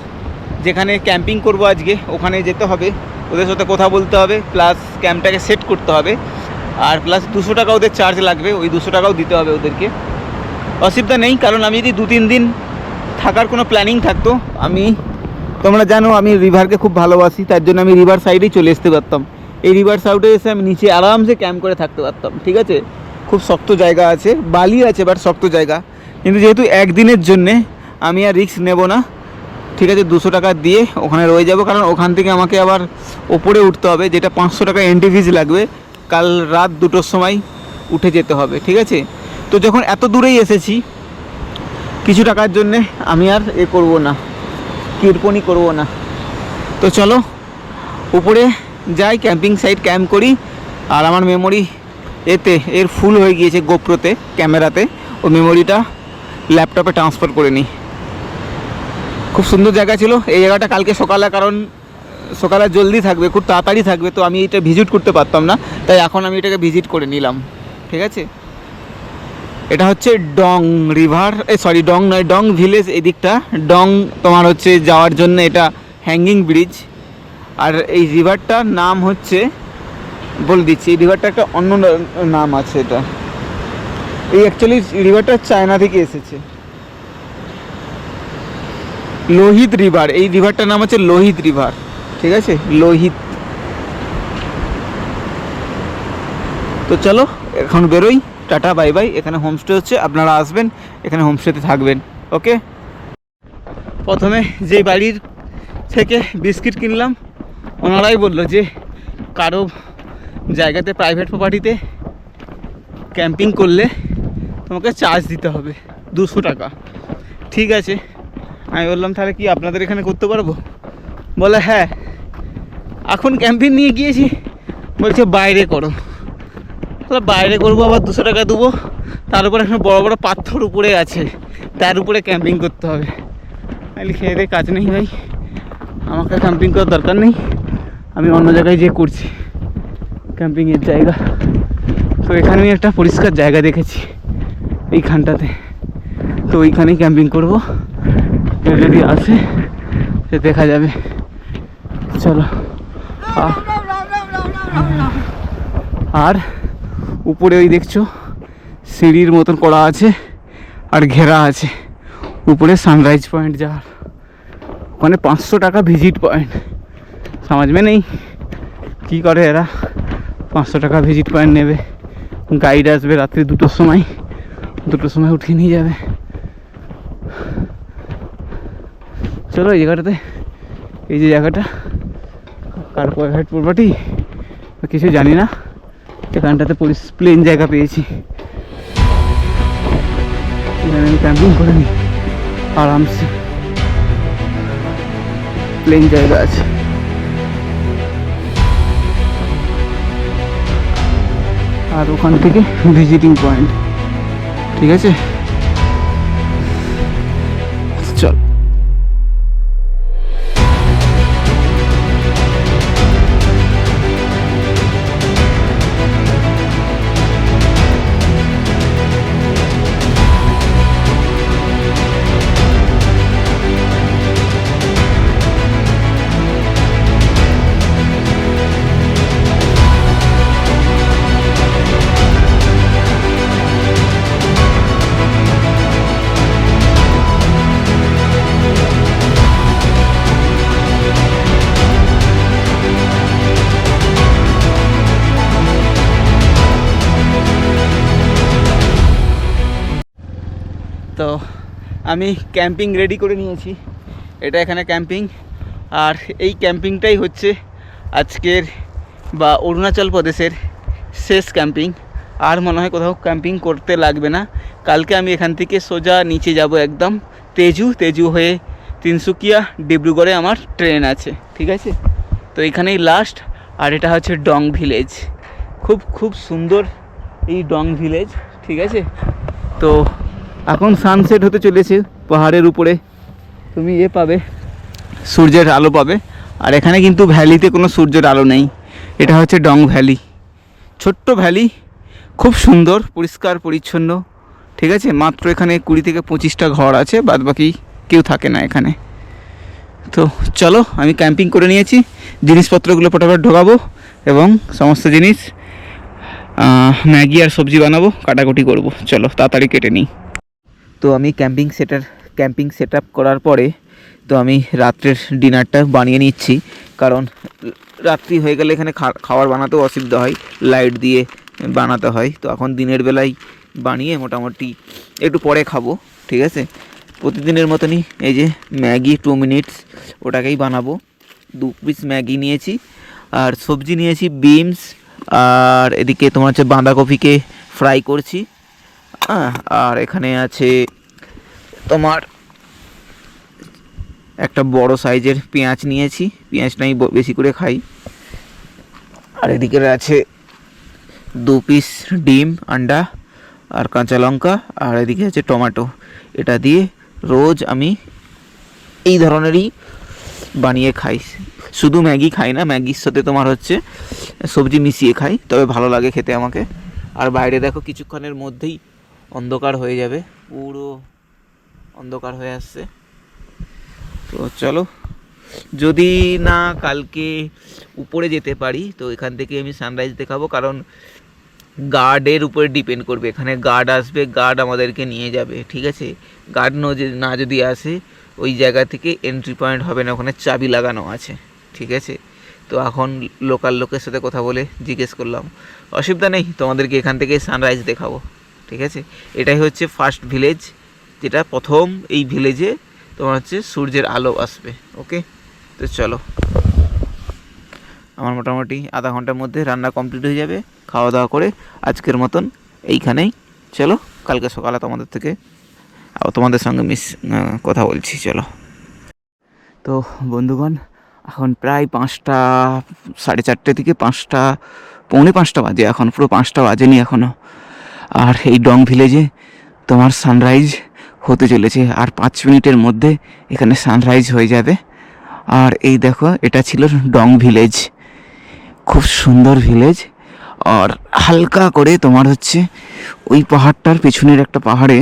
Speaker 2: যেখানে ক্যাম্পিং করব আজকে ওখানে যেতে হবে, ওদের সাথে কথা বলতে হবে, প্লাস ক্যাম্পটাকে সেট করতে হবে, আর প্লাস 200 টাকা ওদের চার্জ লাগবে, ওই 200 টাকাও দিতে হবে ওদেরকে। অসুবিধা নেই, কারণ আমি যদি 2-3 দিন থাকার কোনো প্ল্যানিং থাকতো, তোমরা জানো আমি রিভারকে খুব ভালোবাসি, তার জন্য আমি রিভার সাইডেই চলে আসতে পারতাম। এই রিভার সাইডে এসে আমি নিচে আরামসে ক্যাম্প করে থাকতে পারতাম, ঠিক আছে? খুব শক্ত জায়গা আছে, বালি আছে বাট শক্ত জায়গা। কিন্তু যেহেতু একদিনের জন্যে আমি আর রিস্ক নেব না, ঠিক আছে? 200 টাকা দিয়ে ওখানে রয়ে যাব, কারণ ওখান থেকে আমাকে আবার ওপরে উঠতে হবে, যেটা 500 টাকা এন্ট্রি ফিজ লাগবে। কাল রাত 2টোর সময় উঠে যেতে হবে, ঠিক আছে? তো যখন এত দূরেই এসেছি, কিছু টাকার জন্যে আমি আর করব না, কৃপণি করব না। তো চলো উপরে যাই, ক্যাম্পিং সাইট ক্যাম্প করি। আর আমার মেমোরি এর ফুল হয়ে গিয়েছে গোপ্রোতে, ক্যামেরাতে, ও মেমোরিটা ল্যাপটপে ট্রান্সফার করে নিই। খুব সুন্দর জায়গা ছিল এই জায়গাটা। কালকে সকালে, কারণ সকালে জলদি থাকবে, খুব তাড়াতাড়ি থাকবে, তো আমি এটা ভিজিট করতে পারতাম না, তাই এখন আমি এটাকে ভিজিট করে নিলাম, ঠিক আছে? এটা হচ্ছে ডং রিভার, ডং নয়, ডং ভিলেজ। এদিকটা ডং তোমার হচ্ছে যাওয়ার জন্য এটা হ্যাঙ্গিং ব্রিজ। আর এই রিভারটার নাম হচ্ছে, বলে দিচ্ছি, এই রিভারটা একটা অন্য নাম আছে। এটা এই অ্যাকচুয়ালি রিভারটা চায়না থেকে এসেছে, লোহিত রিভার। এই রিভারটার নাম হচ্ছে লোহিত রিভার, ঠিক আছে? লোহিত। তো চলো এখন বেরোই, টাটা বাই বাই। এখানে হোমস্টে হচ্ছে, আপনারা আসবেন, এখানে হোমস্টেতে থাকবেন, ওকে? প্রথমে যেই বাড়ির থেকে বিস্কিট কিনলাম, ওনারাই বললো যে কারো জায়গাতে, প্রাইভেট প্রপার্টিতে ক্যাম্পিং করলে তোমাকে চার্জ দিতে হবে 200 টাকা। ঠিক আছে, আমি বললাম তাহলে কি আপনাদের এখানে করতে পারবো? বলে হ্যাঁ, এখন ক্যাম্পিং নিয়ে গিয়েছি, বলছে বাইরে করো। তাহলে বাইরে করবো, আবার 200 টাকা দেবো, তার উপরে এখানে বড়ো বড়ো পাথর উপরে আছে, তার উপরে ক্যাম্পিং করতে হবে। আমি খেয়ে দিয়ে কাজ নেই ভাই, আমাকে ক্যাম্পিং করার দরকার নেই, আমি অন্য জায়গায় যেয়ে করছি ক্যাম্পিংয়ের জায়গা। তো এখানে আমি একটা পরিষ্কার জায়গা দেখেছি এইখানটাতে, তো ওইখানেই ক্যাম্পিং করবো। কেউ যদি আসে সে দেখা যাবে। চলো। আর উপরে ওই দেখছো সিঁড়ির মতন করা আছে আর ঘেরা আছে উপরে সানরাইজ পয়েন্ট যাওয়ার। ওখানে 500 টাকা ভিজিট পয়েন্ট, समझ में नहीं কী করে এরা। 500 টাকা ভিজিট পয়েন্ট নেবে, গাইড আসবে রাত্রি 2টোর সময় উঠিয়ে নিয়ে যাবে। চলো এই জায়গাটাতে, এই যে জায়গাটা কার প্রাইভেট প্রপার্টি কিছু জানি না, এখানটাতে প্লেন জায়গা পেয়েছি, এখানে আমি ক্যাম্পিং করে নিই আরামসে, প্লেন জায়গা আছে। আর ওখান থেকে ভিজিটিং পয়েন্ট, ঠিক আছে চল। তো আমি ক্যাম্পিং রেডি করে নিয়েছি, এটা এখানে ক্যাম্পিং, আর এই ক্যাম্পিংটাই হচ্ছে আজকের বা অরুণাচল প্রদেশের শেষ ক্যাম্পিং। আর মনে হয় কোথাও ক্যাম্পিং করতে লাগবে না। কালকে আমি এখান থেকে সোজা নিচে যাব একদম তেজু হয়ে তিনসুকিয়া ডিব্রুগড়ে আমার ট্রেন আছে, ঠিক আছে। তো এখানেই লাস্ট। আর এটা হচ্ছে ডং ভিলেজ, খুব সুন্দর এই ডং ভিলেজ, ঠিক আছে। তো এখন সানসেট হতে চলেছে, পাহাড়ের উপরে তুমি পাবে, সূর্যের আলো পাবে। আর এখানে কিন্তু ভ্যালিতে কোনো সূর্যের আলো নেই, এটা হচ্ছে ডং ভ্যালি, ছোট্ট ভ্যালি, খুব সুন্দর, পরিষ্কার পরিচ্ছন্ন, ঠিক আছে। মাত্র এখানে 20 থেকে 25টা ঘর আছে, বাদ বাকি কেউ থাকে না এখানে। তো চলো, আমি ক্যাম্পিং করে নিয়েছি, জিনিসপত্রগুলো ফটাফট ঢোকাবো এবং সমস্ত জিনিস ম্যাগি আর সবজি বানাবো, কাটাকুটি করব। চলো তাড়াতাড়ি কেটে নিই। তো আমি ক্যাম্পিং সেট আপ করার পরে তো আমি রাত্রের ডিনারটা বানিয়ে নিচ্ছি, কারণ রাত্রি হয়ে গেলে এখানে খাবার বানাতেও অসুবিধা হয়, লাইট দিয়ে বানাতে হয়। তো এখন দিনের বেলায় বানিয়ে মোটামুটি একটু পরে খাবো, ঠিক আছে। প্রতিদিনের মতনই এই যে ম্যাগি 2 মিনিটস, ওটাকেই বানাবো। 2 পিস ম্যাগি নিয়েছি, আর সবজি নিয়েছি বিনস, আর এদিকে তোমার হচ্ছে বাঁধাকপিকে ফ্রাই করছি, আর এখানে আছে তোমার একটা বড় সাইজের পেঁয়াজ নিয়েছি, পেঁয়াজটাই বেশি করে খাই। আর এদিকে আছে 2 পিস ডিম, আন্ডা আর কাঁচা লঙ্কা, আর এদিকে আছে টমেটো। এটা দিয়ে রোজ আমি এই ধরনেরই বানিয়ে খাই, শুধু ম্যাগি খাই না, ম্যাগির সাথে তোমার হচ্ছে সবজি মিশিয়ে খাই, তবে ভালো লাগে খেতে আমাকে। আর বাইরে দেখো কিছুক্ষণের মধ্যেই অন্ধকার হয়ে যাবে, পুরো অন্ধকার হয়ে আসছে। তো চলো, যদি না কালকে উপরে যেতে পারি তো এখান থেকে আমি সানরাইজ দেখাবো, কারণ গার্ডের উপরে ডিপেন্ড করবে, এখানে গার্ড আসবে, গার্ড আমাদেরকে নিয়ে যাবে, ঠিক আছে। গার্ড না যদি আসে ওই জায়গা থেকে এন্ট্রি পয়েন্ট হবে না, ওখানে চাবি লাগানো আছে, ঠিক আছে। তো এখন লোকাল লোকের সাথে কথা বলে জিজ্ঞেস করলাম, অসুবিধা নেই, তোমাদেরকে এখান থেকে সানরাইজ দেখাবো, ঠিক আছে। এটাই হচ্ছে ফার্স্ট ভিলেজ, যেটা প্রথম এই ভিলেজে তোমার হচ্ছে সূর্যের আলো আসবে, ওকে। তো চলো, আমার মোটামুটি আধা ঘন্টার মধ্যে রান্না কমপ্লিট হয়ে যাবে, খাওয়া দাওয়া করে আজকের মতন এইখানেই। চলো, কালকে সকালে তোমাদের সঙ্গে কথা বলছি, চলো। তো বন্ধুগণ, এখন প্রায় 5টা, 4:30 থেকে 5টা, পৌনে 5টা বাজে, এখন পুরো 5টা বাজেনি এখনও। আর এই ডং ভিলেজে তোমার সানরাইজ হতে চলেছে, আর 5 মিনিটের মধ্যে এখানে সানরাইজ হয়ে যাবে। আর এই দেখো, এটা ছিল ডং ভিলেজ, খুব সুন্দর ভিলেজ। আর হালকা করে তোমার হচ্ছে ওই পাহাড়টার পেছনের একটা পাহাড়ে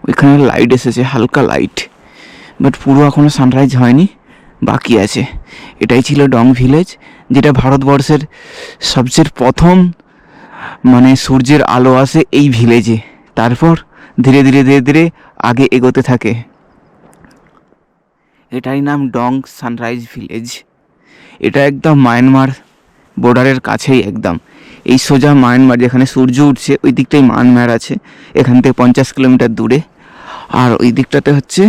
Speaker 2: ওইখানে লাইট এসেছে, হালকা লাইট, বাট পুরো এখনও সানরাইজ হয়নি, বাকি আছে। এটাই ছিল ডং ভিলেজ, যেটা ভারতবর্ষের সবচেয়ে প্রথম মানে সূর্যের আলো আসে এই ভিলেজে, তারপর ধীরে ধীরে আগে এগোতে থাকে। এটাই নাম ডং সানরাইজ ভিলেজ। এটা একদম মায়ানমার বর্ডারের কাছেই একদম, এই সোজা মায়ানমার যেখানে সূর্য উঠছে ওই দিকটাই মায়ানমার আছে, এখান থেকে 50 কিলোমিটার দূরে। আর ওই দিকটাতে হচ্ছে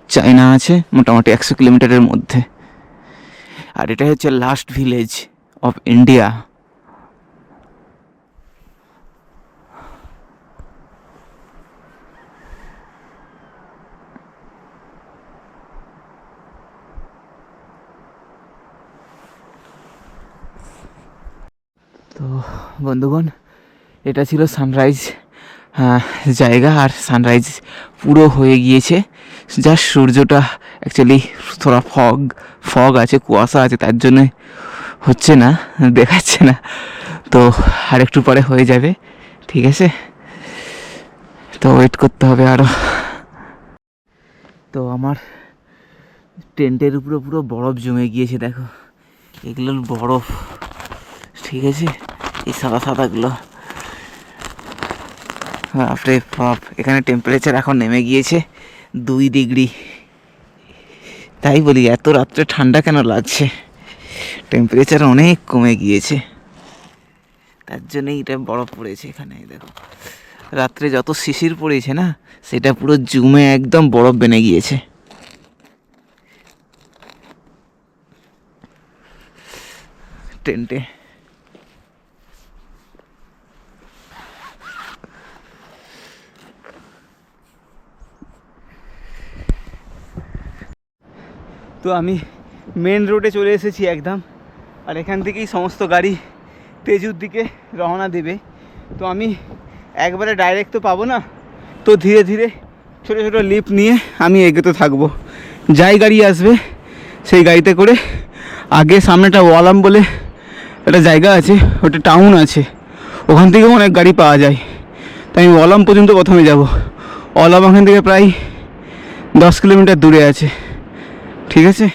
Speaker 2: চায়না আছে মোটামুটি 100 কিলোমিটারের মধ্যে। আর এটা হচ্ছে লাস্ট ভিলেজ অফ ইন্ডিয়া। তো বন্ধুগণ, এটা ছিল সানরাইজ জায়গা, আর সানরাইজ পুরো হয়ে গিয়েছে। জাস্ট সূর্যটা অ্যাকচুয়ালি থোড়া ফগ আছে, কুয়াশা আছে, তার জন্য হচ্ছে না, দেখাচ্ছে না। তো আর একটু পরে হয়ে যাবে, ঠিক আছে? তো ওয়েট করতে হবে আরও। তো আমার টেন্টের উপরে পুরো বরফ জমে গিয়েছে, দেখো এগুলো বরফ, ঠিক আছে? এই সাদা সাদাগুলো, বাপরে বাপ। এখানে টেম্পারেচার এখন নেমে গিয়েছে 2 ডিগ্রি। তাই বলি এত রাত্রে ঠান্ডা কেন লাগছে, টেম্পারেচার অনেক কমে গিয়েছে, তার জন্যই এটা বরফ পড়েছে এখানে। দেখো রাত্রে যত শিশির পড়েছে না, সেটা পুরো জমে একদম বরফ বেনে গিয়েছে। টেন্টে তো আমি মেন রোডে চলে এসেছি একদম, আর এখান থেকেই সমস্ত গাড়ি তেজুর দিকে রওনা দেবে। তো আমি একবারে ডাইরেক্ট তো পাবো না, তো ধীরে ধীরে ছোটো ছোটো লিফট নিয়ে আমি এগোতে থাকবো। যাই গাড়ি আসবে সেই গাড়িতে করে, আগে সামনেটা ওয়ালাম বলে একটা জায়গা আছে, ওটা টাউন আছে, ওখান থেকেও অনেক গাড়ি পাওয়া যায়। তাই আমি ওয়ালাম পর্যন্ত প্রথমে যাব। ওয়ালাম ওখান থেকে প্রায় 10 কিলোমিটার দূরে আছে, ঠিক আছে?